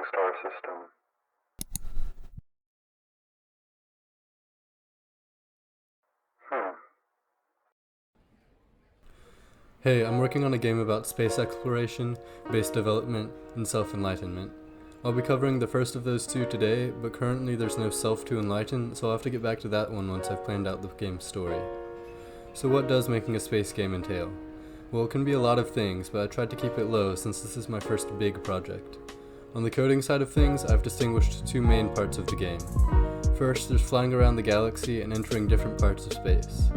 floating star system. Hey, I'm working on a game about space exploration, base development, and self-enlightenment. I'll be covering the first of those two today, but currently there's no self to enlighten, so I'll have to get back to that one once I've planned out the game's story. So what does making a space game entail? Well, it can be a lot of things, but I tried to keep it low since this is my first big project. On the coding side of things, I've distinguished two main parts of the game. First, there's flying around the galaxy and entering different parts of space.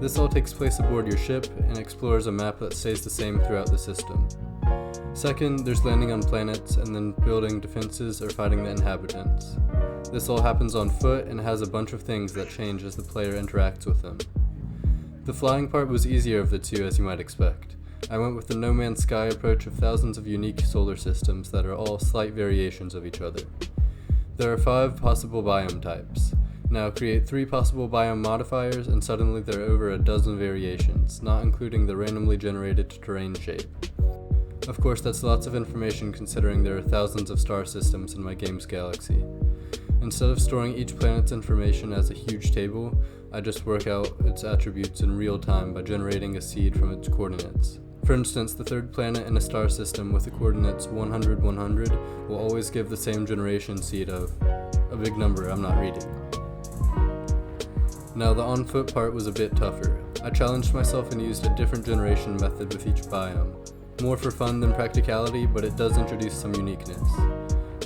This all takes place aboard your ship and explores a map that stays the same throughout the system. Second, there's landing on planets and then building defenses or fighting the inhabitants. This all happens on foot and has a bunch of things that change as the player interacts with them. The flying part was easier of the two, as you might expect. I went with the No Man's Sky approach of thousands of unique solar systems that are all slight variations of each other. There are 5 possible biome types. Now create 3 possible biome modifiers and suddenly there are over a dozen variations, not including the randomly generated terrain shape. Of course, that's lots of information considering there are thousands of star systems in my game's galaxy. Instead of storing each planet's information as a huge table, I just work out its attributes in real time by generating a seed from its coordinates. For instance, the third planet in a star system with the coordinates 100, 100 will always give the same generation seed of a big number I'm not reading. Now the on-foot part was a bit tougher. I challenged myself and used a different generation method with each biome. More for fun than practicality, but it does introduce some uniqueness.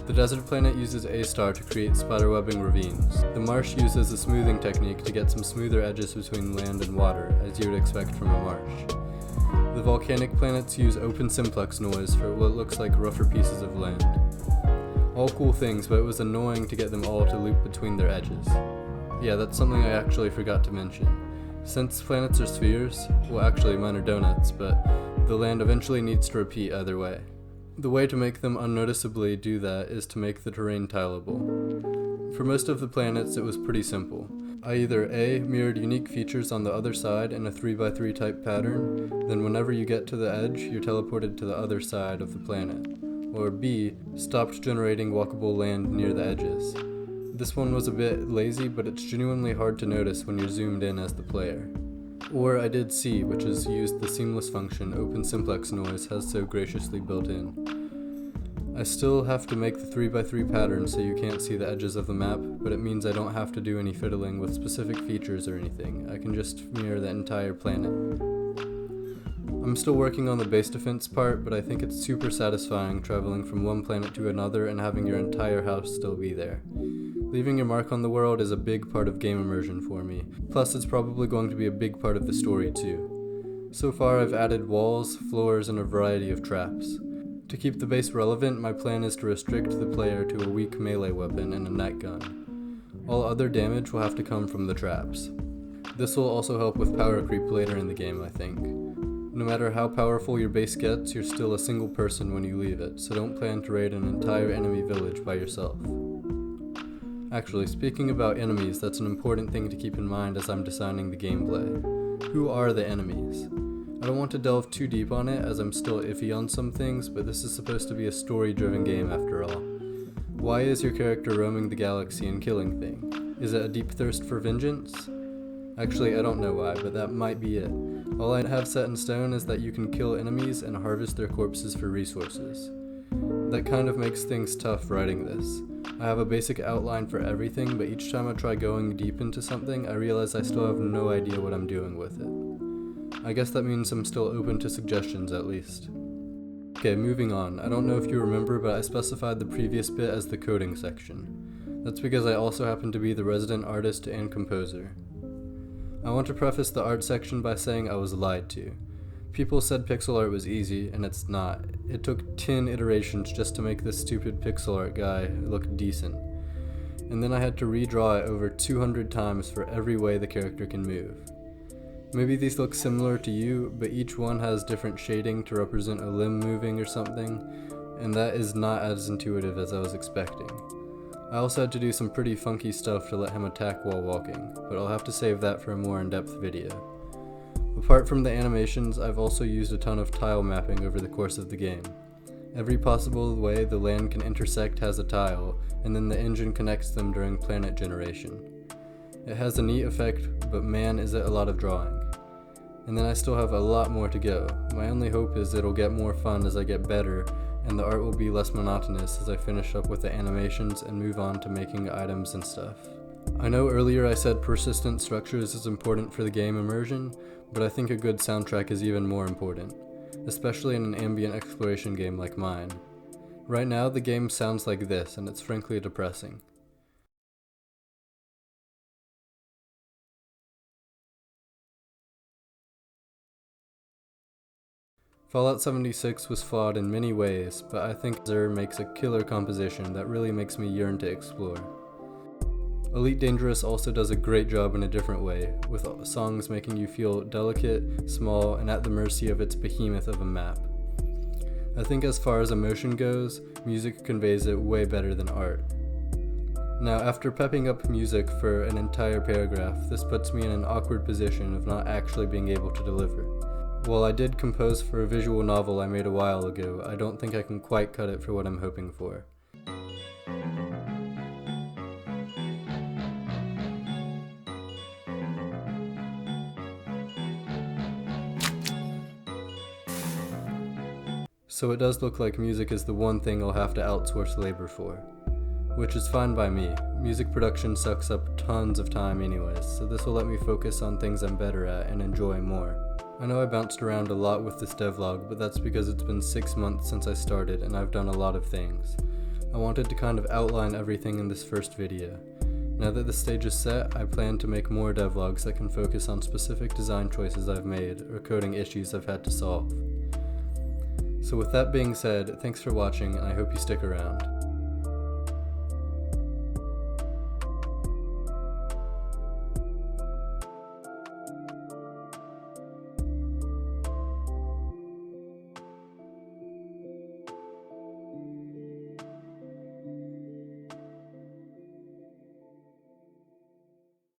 The desert planet uses A-star to create spiderwebbing ravines. The marsh uses a smoothing technique to get some smoother edges between land and water, as you would expect from a marsh. The volcanic planets use open simplex noise for what looks like rougher pieces of land. All cool things, but it was annoying to get them all to loop between their edges. Yeah, that's something I actually forgot to mention. Since planets are spheres, well actually mine are donuts, but the land eventually needs to repeat either way. The way to make them unnoticeably do that is to make the terrain tileable. For most of the planets it was pretty simple. I either A, mirrored unique features on the other side in a 3x3 type pattern, then whenever you get to the edge, you're teleported to the other side of the planet. Or B, stopped generating walkable land near the edges. This one was a bit lazy, but it's genuinely hard to notice when you're zoomed in as the player. Or I did C, which is used the seamless function Open Simplex Noise has so graciously built in. I still have to make the 3x3 pattern so you can't see the edges of the map, but it means I don't have to do any fiddling with specific features or anything. I can just mirror the entire planet. I'm still working on the base defense part, but I think it's super satisfying traveling from one planet to another and having your entire house still be there. Leaving your mark on the world is a big part of game immersion for me, plus it's probably going to be a big part of the story too. So far I've added walls, floors, and a variety of traps. To keep the base relevant, my plan is to restrict the player to a weak melee weapon and a net gun. All other damage will have to come from the traps. This will also help with power creep later in the game, I think. No matter how powerful your base gets, you're still a single person when you leave it, so don't plan to raid an entire enemy village by yourself. Actually, speaking about enemies, that's an important thing to keep in mind as I'm designing the gameplay. Who are the enemies? I don't want to delve too deep on it as I'm still iffy on some things, but this is supposed to be a story-driven game after all. Why is your character roaming the galaxy and killing things? Is it a deep thirst for vengeance? Actually, I don't know why, but that might be it. All I have set in stone is that you can kill enemies and harvest their corpses for resources. That kind of makes things tough writing this. I have a basic outline for everything, but each time I try going deep into something, I realize I still have no idea what I'm doing with it. I guess that means I'm still open to suggestions at least. Okay, moving on. I don't know if you remember, but I specified the previous bit as the coding section. That's because I also happen to be the resident artist and composer. I want to preface the art section by saying I was lied to. People said pixel art was easy, and it's not. It took 10 iterations just to make this stupid pixel art guy look decent. And then I had to redraw it over 200 times for every way the character can move. Maybe these look similar to you, but each one has different shading to represent a limb moving or something, and that is not as intuitive as I was expecting. I also had to do some pretty funky stuff to let him attack while walking, but I'll have to save that for a more in-depth video. Apart from the animations, I've also used a ton of tile mapping over the course of the game. Every possible way the land can intersect has a tile, and then the engine connects them during planet generation. It has a neat effect, but man is it a lot of drawing. And then I still have a lot more to go. My only hope is it'll get more fun as I get better, and the art will be less monotonous as I finish up with the animations and move on to making items and stuff. I know earlier I said persistent structures is important for the game immersion, but I think a good soundtrack is even more important, especially in an ambient exploration game like mine. Right now the game sounds like this, and it's frankly depressing. Fallout 76 was flawed in many ways, but I think Zer makes a killer composition that really makes me yearn to explore. Elite Dangerous also does a great job in a different way, with songs making you feel delicate, small, and at the mercy of its behemoth of a map. I think as far as emotion goes, music conveys it way better than art. Now, after pepping up music for an entire paragraph, this puts me in an awkward position of not actually being able to deliver. While I did compose for a visual novel I made a while ago, I don't think I can quite cut it for what I'm hoping for. So it does look like music is the one thing I'll have to outsource labor for. Which is fine by me. Music production sucks up tons of time anyways, so this will let me focus on things I'm better at and enjoy more. I know I bounced around a lot with this devlog, but that's because it's been 6 months since I started and I've done a lot of things. I wanted to kind of outline everything in this first video. Now that the stage is set, I plan to make more devlogs that can focus on specific design choices I've made or coding issues I've had to solve. So with that being said, thanks for watching and I hope you stick around.